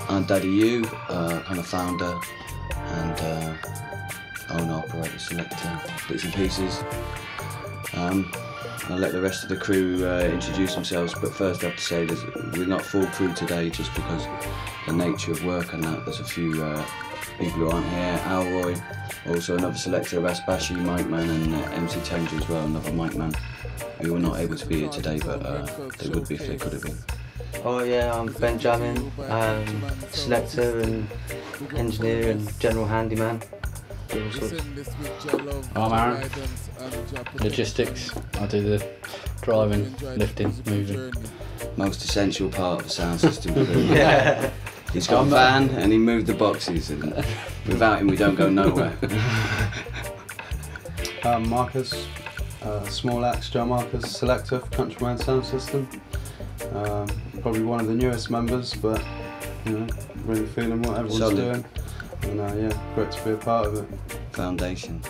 I'm Daddy U, kind of founder and owner, operator, selector, bits and pieces. I'll let the rest of the crew introduce themselves, but first I have to say we're not full crew today just because the nature of work and that. There's a few people who aren't here. Alroy, also another selector, Rasbashi, Mic Man, and MC Tendra as well, another Mic Man, who were not able to be here today, but they would be if they could have been. Oh yeah, I'm Benjamin, selector and engineer and general handyman. All sorts. I'm Aaron, logistics. I do the driving, lifting, moving. Most essential part of the sound system. Yeah. He's got a van and he moved the boxes, and without him we don't go nowhere. I'm Marcus, small axe drum Marcus, selector for Countryman Soundsystem. Probably one of the newest members, but you know, really feeling what everyone's doing, and yeah, great to be a part of it. Foundation.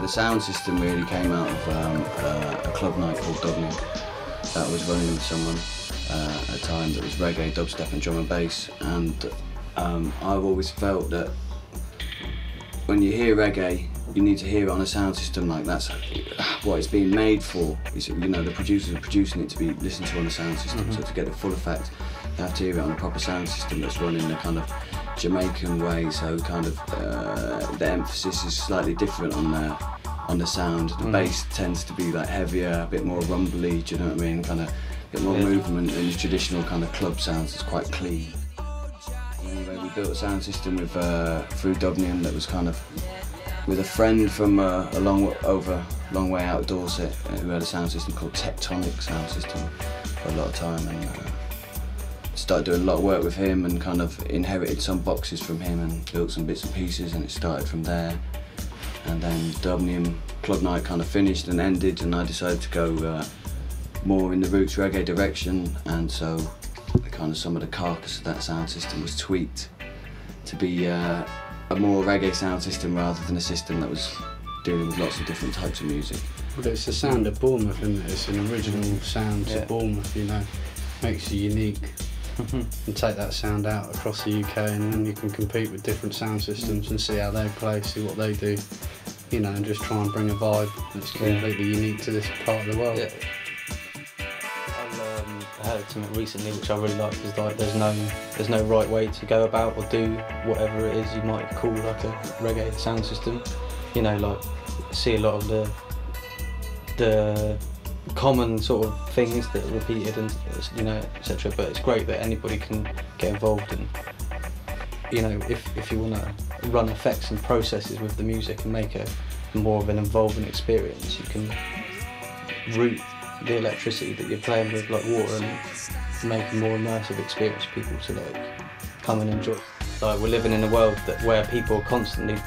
The sound system really came out of a club night called Dubwise that I was running with someone at a time that was reggae, dubstep and drum and bass, and I've always felt that when you hear reggae you need to hear it on a sound system like that's what it's being made for. You know, the producers are producing it to be listened to on a sound system, so to get the full effect you have to hear it on a proper sound system that's run in a kind of Jamaican way, so kind of the emphasis is slightly different on the sound. The bass tends to be like heavier, a bit more rumbly, do you know what I mean? Kind of a bit more movement than the traditional kind of club sounds. It's quite clean. Anyway, we built a sound system with through Dublin that was kind of with a friend from a long way out Dorset who had a sound system called Tectonic Sound System for a lot of time, and started doing a lot of work with him and kind of inherited some boxes from him and built some bits and pieces, and it started from there. And then Dublin Club Night kind of finished and ended, and I decided to go more in the roots reggae direction, and so kind of some of the carcass of that sound system was tweaked to be a more reggae sound system rather than a system that was dealing with lots of different types of music. Well, it's the sound of Bournemouth, isn't it? It's an original sound to Bournemouth, you know, makes you unique. And take that sound out across the UK, and then you can compete with different sound systems and see how they play, see what they do, you know, and just try and bring a vibe that's completely unique to this part of the world. Yeah. I heard something recently which I really like, is like there's no right way to go about or do whatever it is you might call like a reggae sound system. You know, like see a lot of the common sort of things that are repeated and, you know, etc. But it's great that anybody can get involved, and you know, if you want to run effects and processes with the music and make a more of an involving experience, you can route the electricity that you're playing with like water and make a more immersive experience for people to like come and enjoy. Like, we're living in a world where people are constantly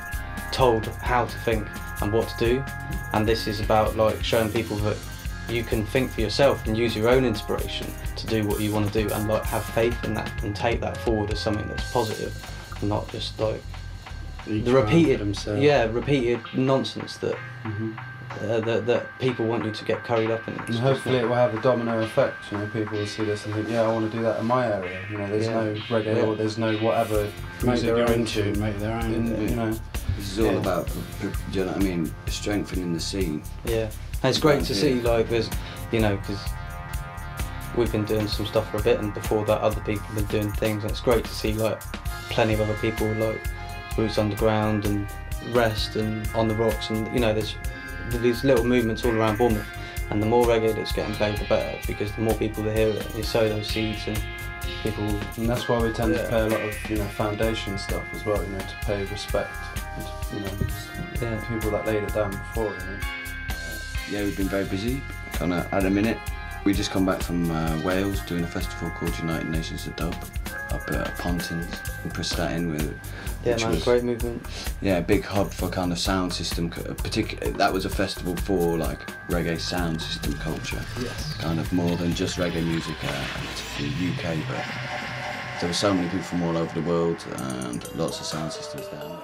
told how to think and what to do, and this is about like showing people that you can think for yourself and use your own inspiration to do what you want to do, and like have faith in that and take that forward as something that's positive, and not just like the repeated nonsense that that people want you to get curried up in. And hopefully it will have a domino effect. You know, people will see this and think, yeah, I want to do that in my area. You know, there's no reggae or there's no whatever music you're into. Make their own. You know, this is all about, do you know what I mean, strengthening the scene. Yeah. And it's great to see, like, there's, you know, because we've been doing some stuff for a bit, and before that other people have been doing things, and it's great to see like plenty of other people like Roots Underground and Rest and On the Rocks, and you know, there's these little movements all around Bournemouth, and the more reggae that's getting played the better, because the more people that hear it, you sow those seeds and people. And that's why we tend to play a lot of, you know, foundation stuff as well, you know, to pay respect, and, you know, people that laid it down before, you know. Yeah, we've been very busy, kind of had a minute We just come back from Wales doing a festival called United Nations of Dub up at Pontins in Prestatyn. Yeah, man, great movement. Yeah, a big hub for kind of sound system. That was a festival for like reggae sound system culture. Yes. Kind of more than just reggae music in the UK, but there were so many people from all over the world and lots of sound systems down.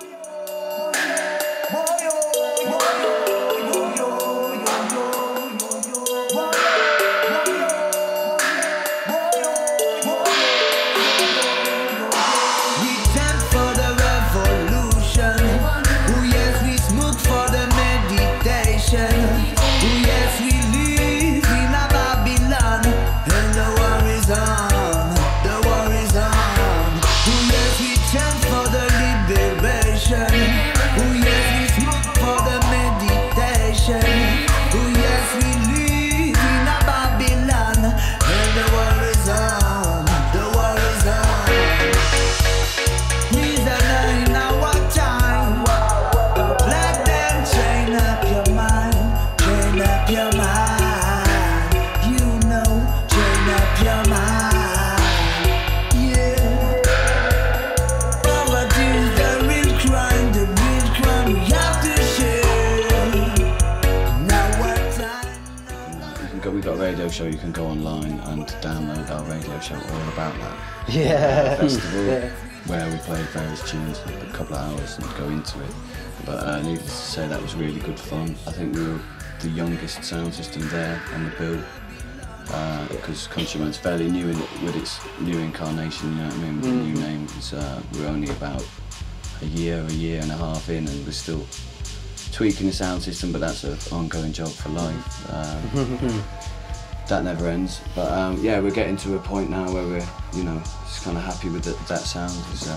We've got a radio show, you can go online and download our radio show all about that. Yeah. Festival where we played various tunes for a couple of hours and go into it. But needless to say, that was really good fun. I think we were the youngest sound system there on the bill because Countryman's fairly new with its new incarnation, you know what I mean, with the new name. We're only about a year and a half in and we're still tweaking the sound system, but that's an ongoing job for life. That never ends. But yeah, we're getting to a point now where we're, you know, just kind of happy with that sound. It's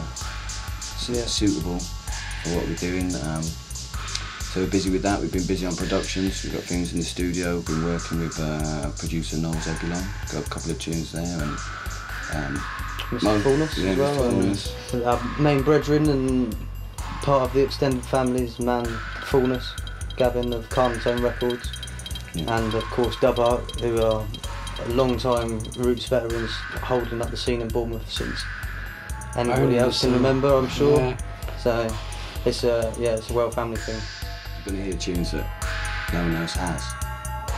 suitable for what we're doing. So we're busy with that. We've been busy on productions. We've got things in the studio. We've been working with producer Noel Zebulon. Got a couple of tunes there. And Mr. Fullness as well. And our main brethren and part of the extended family's man Fullness, Gavin of KARNATONE Records. Yeah. And of course Dubwise, who are long-time roots veterans holding up the scene in Bournemouth since anybody else can remember, I'm sure. Yeah. So it's a Well family thing. You're going to hear tunes that no one else has,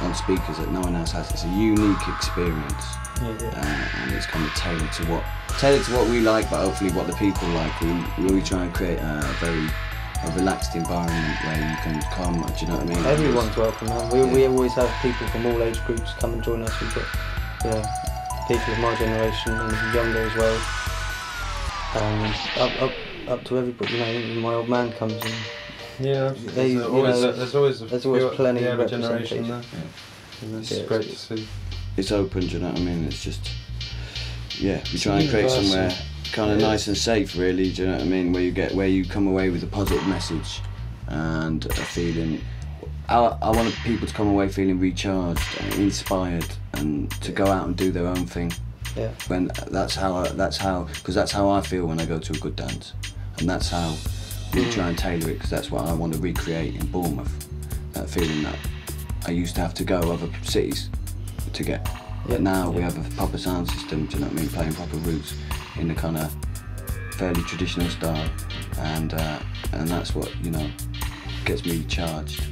on speakers that no one else has. It's a unique experience, and it's kind of tailored to what we like, but hopefully what the people like. We try and create a relaxed environment where you can come, do you know what I mean? Everyone's welcome, man. We always have people from all age groups come and join us. We've got people of my generation and younger as well. Up to everybody, you know, my old man comes and there's always plenty of representation there. Yeah. It's great to see. It's open, do you know what I mean? It's just, we try and create somewhere kind of nice and safe, really, do you know what I mean? Where you come away with a positive message and a feeling. I want people to come away feeling recharged, inspired, and to go out and do their own thing. Yeah. When that's how I feel when I go to a good dance, and that's how we try and tailor it, because that's what I want to recreate in Bournemouth. That feeling that I used to have to go other cities to get. But now we have a proper sound system, do you know what I mean, playing proper roots in a kind of fairly traditional style, and that's what, you know, gets me recharged.